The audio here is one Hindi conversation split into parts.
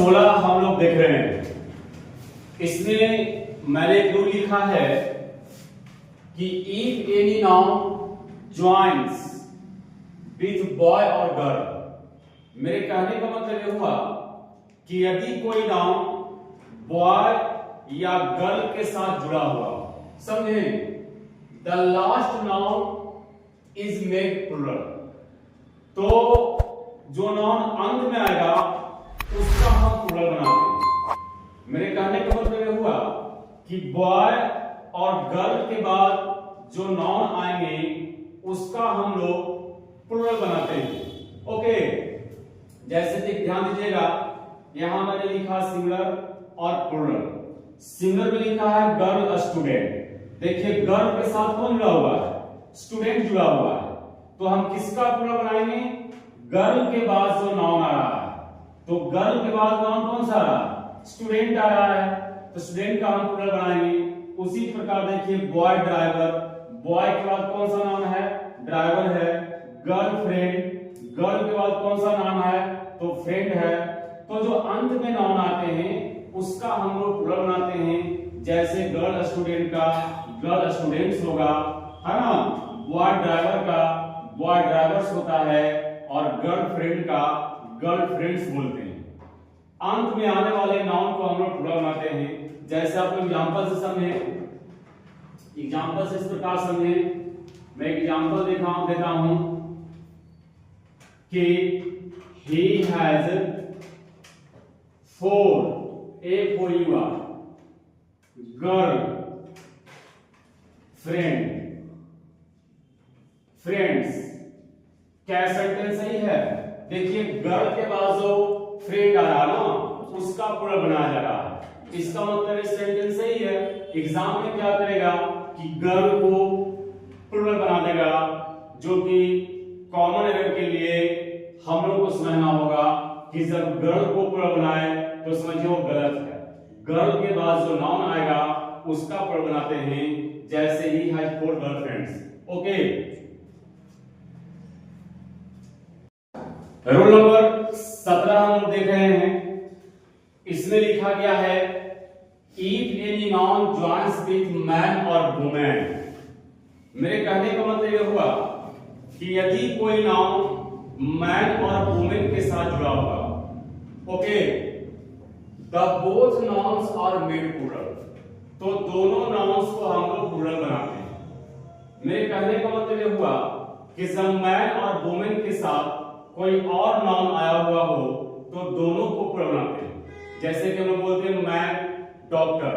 16 हम लोग देख रहे हैं। इसमें मैंने एक रूल लिखा है कि if any noun joins with boy और गर्ल, मेरे कहने का मतलब ये हुआ कि यदि कोई नाउन बॉय या गर्ल के साथ जुड़ा हुआ, समझे, the last noun is made plural, तो जो नाउन अंत में आएगा उसका हम प्लूरल बनाते हैं। मेरे कहने का मतलब ये हुआ कि बॉय और गर्ल के बाद जो नाउन आएंगे उसका हम लोग प्लूरल बनाते हैं। ओके, जैसे कि ध्यान दीजिएगा, यहां मैंने लिखा सिंगुलर और प्लूरल। सिंगुलर में लिखा है गर्ल स्टूडेंट। देखिए गर्ल के साथ कौन जुड़ा हुआ है? स्टूडेंट जुड़ा हुआ है। तो हम किसका प्लूरल बनाएंगे? गर्ल के बाद जो नाउन आ रहा है, तो गर्ल के बाद नाउन कौन सा आ रहा है? स्टूडेंट आ रहा है, तो स्टूडेंट का हम प्लूरल बनाएंगे। उसी प्रकार देखिए बॉय ड्राइवर, बॉय के बाद कौन सा नाउन है? ड्राइवर है। गर्लफ्रेंड, गर्ल के बाद कौन सा नाउन है? तो फ्रेंड है। तो जो अंत में नाउन आते हैं उसका हम लोग प्लूरल बनाते हैं। जैसे गर्ल स्टूडेंट का गर्ल स्टूडेंट्स होगा, है ना। बॉय ड्राइवर का बॉय ड्राइवर्स होता है, और गर्लफ्रेंड का गर्लफ्रेंड्स बोलते हैं। अंत में आने वाले नाउन को हम लोग प्लूरल बनाते हैं। जैसे आप लोग एग्जांपल से समझे, एग्जांपल से इस प्रकार समझे। मैं एग्जांपल देता हूं कि he has 4 गर्ल फ्रेंड्स। क्या सेंटेंस सही है? देखिए गर्ल के बाद जो फ्रेंड आ रहा ना उसका प्लूरल बनाया जा रहा है। इसका मतलब सेंटेंस सही है। एग्जाम में क्या करेगा कि गर्ल को प्लूरल बना देगा, जो कि कॉमन एरर के लिए हम लोग को समझना होगा कि जब गर्ल को प्लूरल बनाए तो समझिए वो गलत है। गर्ल के बाद जो नाउन आएगा उसका प्लूरल बनाते हैं। जैसे he has 4 girlfriends. Okay, roll number 17 हम लोग देख रहे हैं। इसमें लिखा गया है if any noun joins with man और वुमेन। मेरे कहने का मतलब यह हुआ कि यदि कोई नाउन मैन और वुमेन के साथ जुड़ा हुआ, okay, the both nouns are made plural, तो दोनों नाउन्स को हम लोग प्लूरल बनाते हैं। मेरे कहने का मतलब यह हुआ कि जब मैन और वुमेन के साथ कोई और नाउन आया हुआ हो तो दोनों को प्लूरल बनाते हैं। जैसे कि हम लोग बोलते हैं मैन डॉक्टर,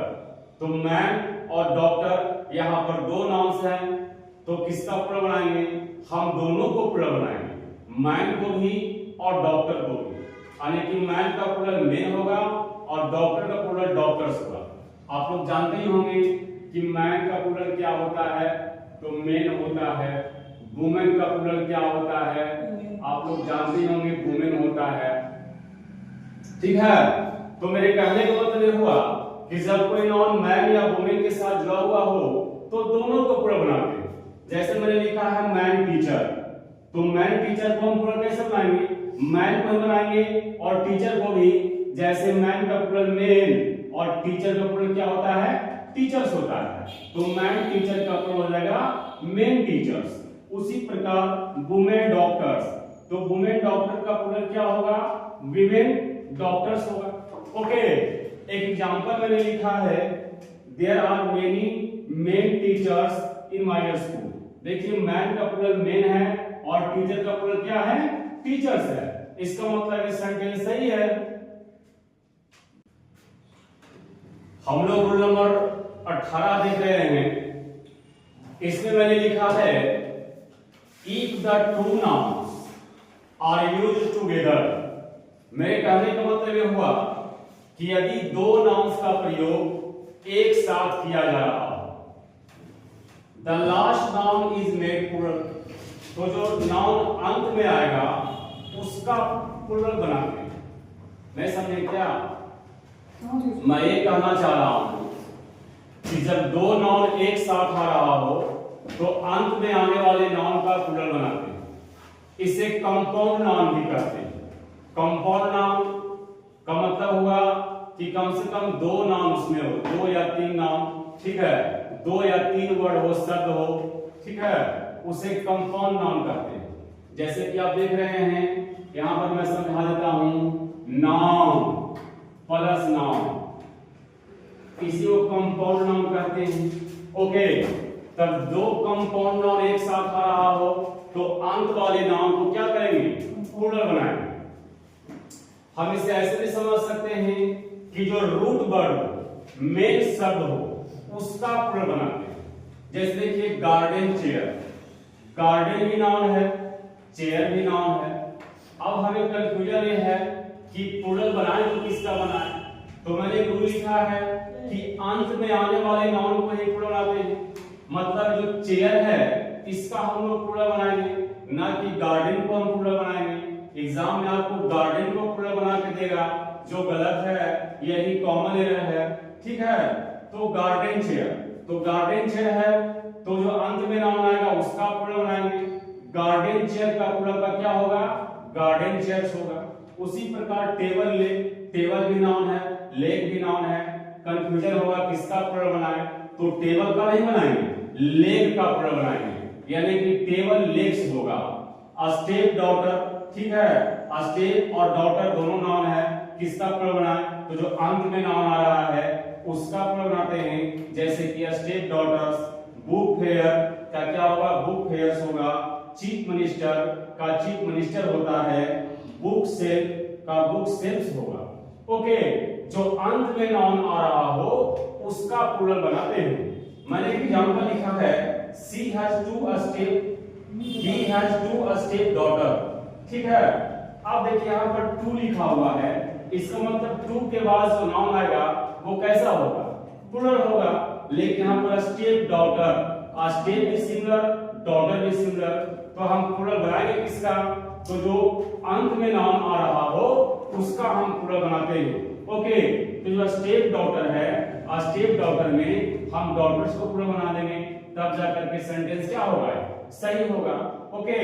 तो मैन और डॉक्टर यहां पर 2 नाउन्स हैं, तो किसका प्लूरल बनाएंगे? हम दोनों को प्लूरल बनाएंगे, मैन को भी और डॉक्टर को भी। यानी कि मैन का प्लूरल मेन होगा और डॉक्टर का प्लूरल डॉक्टर्स होगा। आप लोग जानते ही होंगे कि मैन का प्लूरल क्या होता है? तो मेन होता है। वुमेन का प्लूरल क्या होता है? आप लोग जानते ही होंगे वुमेन होता है। ठीक है, तो मेरे कहने का मतलब ये हुआ कि जब कोई नाउन मैन या वुमेन के साथ जुड़ा हुआ हो तो दोनों को प्लूरल बनाते हैं। जैसे मैंने लिखा है मैन टीचर, तो मैन टीचर को हम प्लूरल कैसे बनाएंगे? मैन को बनाएंगे और टीचर को भी। जैसे मैन का प्लूरल मेन और टीचर का प्लूरल क्या होता है? टीचर्स होता है, तो मैन टीचर का प्लूरल हो जाएगा मेन टीचर्स। उसी प्रकार वुमेन डॉक्टर्स, तो वुमेन डॉक्टर का प्लूरल क्या होगा? विमेन डॉक्टर्स होगा। ओके, एक एग्जांपल मैंने लिखा है there are many men teachers in my school. देखिए मैन का प्लूरल मेन है और टीचर का प्लूरल क्या है? टीचर्स है। इसका मतलब ये सेंटेंस सही है। हम लोग रूल नंबर 18 देख रहे हैं। इसमें मैंने लिखा है if the two nouns are used together. मेरे कहने का मतलब यह हुआ कि यदि 2 नाउन्स का प्रयोग एक साथ किया जा रहा हो, the last noun is made plural, तो जो नाउन अंत में आएगा उसका प्लूरल बनाते हैं। मैं समझे क्या? मैं ये कहना चाह रहा हूं कि जब 2 नाउन एक साथ आ रहा हो तो अंत में आने वाले नाउन का प्लूरल बनाते हैं। इसे कंपाउंड नाउन भी कहते हैं। कंपाउंड नाउन का मतलब कम से कम 2 नाम उसमें हो, 2 या 3 नाम, ठीक है, 2 या 3 वर्ड हो, शब्द हो, ठीक है, उसे कंपाउंड नाउन कहते हैं। जैसे कि आप देख रहे हैं यहां पर मैं समझा देता हूं, नाउन प्लस नाउन, इसी को कंपाउंड नाउन कहते हैं। ओके, तब 2 कंपाउंड नाउन एक साथ आ रहा हो तो अंत वाले नाउन को क्या करेंगे, प्लूरल बनाएंगे। हम इसे ऐसे भी समझ सकते हैं कि जो रूट वर्ड मेन शब्द हो उसका प्लूरल बनाते हैं। जैसे देखिए गार्डन चेयर, गार्डन भी नाउन है, चेयर भी नाउन है। अब हमें कंफ्यूजन ये है कि प्लूरल बनाए तो किसका बनाए, तो मैंने एक रूल लिखा है कि अंत में आने वाले नाउन को ही प्लूरल बनाते हैं। मतलब जो चेयर है इसका हम लोग प्लूरल बनाएंगे, ना कि गार्डन को हम प्लूरल बनाएंगे। एग्जाम में आपको गार्डन को प्लूरल बना के देगा, जो गलत है, यही कॉमन एरर है, ठीक है। तो गार्डन चेयर, तो गार्डन चेयर है तो जो अंत में नाउन आएगा उसका प्लूरल बनाएंगे। गार्डन चेयर का प्लूरल का क्या होगा, गार्डन चेयर्स होगा। उसी प्रकार टेबल लेग, टेबल भी नाउन है, लेग भी नाउन है। कंफ्यूजन होगा किसका प्लूरल बनाए, तो टेबल का नहीं बनाएंगे, लेग का प्लूरल बनाएंगे, यानी कि टेबल लेग्स होगा। स्टेप डॉटर, ठीक है, स्टेप और डॉटर दोनों नाउन है, किसका प्लूरल बनाए, तो जो अंत में नाउन आ रहा है उसका प्लूरल बनाते हैं। जैसे कि स्टेप डॉटर्स, बुक फेयर का क्या होगा, बुक फेयर्स होगा। चीफ मिनिस्टर का चीफ मिनिस्टर होता है, बुक सेल्फ का बुक सेल्फ्स होगा। ओके, जो अंत में नाउन आ रहा हो उसका प्लूरल बनाते हैं। मैंने एक एग्जांपल लिखा है, she has 2 step, he has 2 step daughter, ठीक है। अब देखिए यहां पर 2 लिखा हुआ है, इसका मतलब 2 के बाद जो नाउन आएगा वो कैसा होगा, प्लूरल होगा। लेकिन यहां पर स्टेप डॉटर, स्टेप भी सिंगुलर, डॉटर भी सिंगुलर, तो हम प्लूरल बनाएंगे किसका, तो जो अंत में नाउन आ रहा हो उसका हम प्लूरल बनाते हैं। ओके, तो जो स्टेप डॉटर है, स्टेप डॉटर में हम डॉटर्स को प्लूरल बना देंगे, तब जाकर के सेंटेंस क्या होगा, सही होगा। ओके,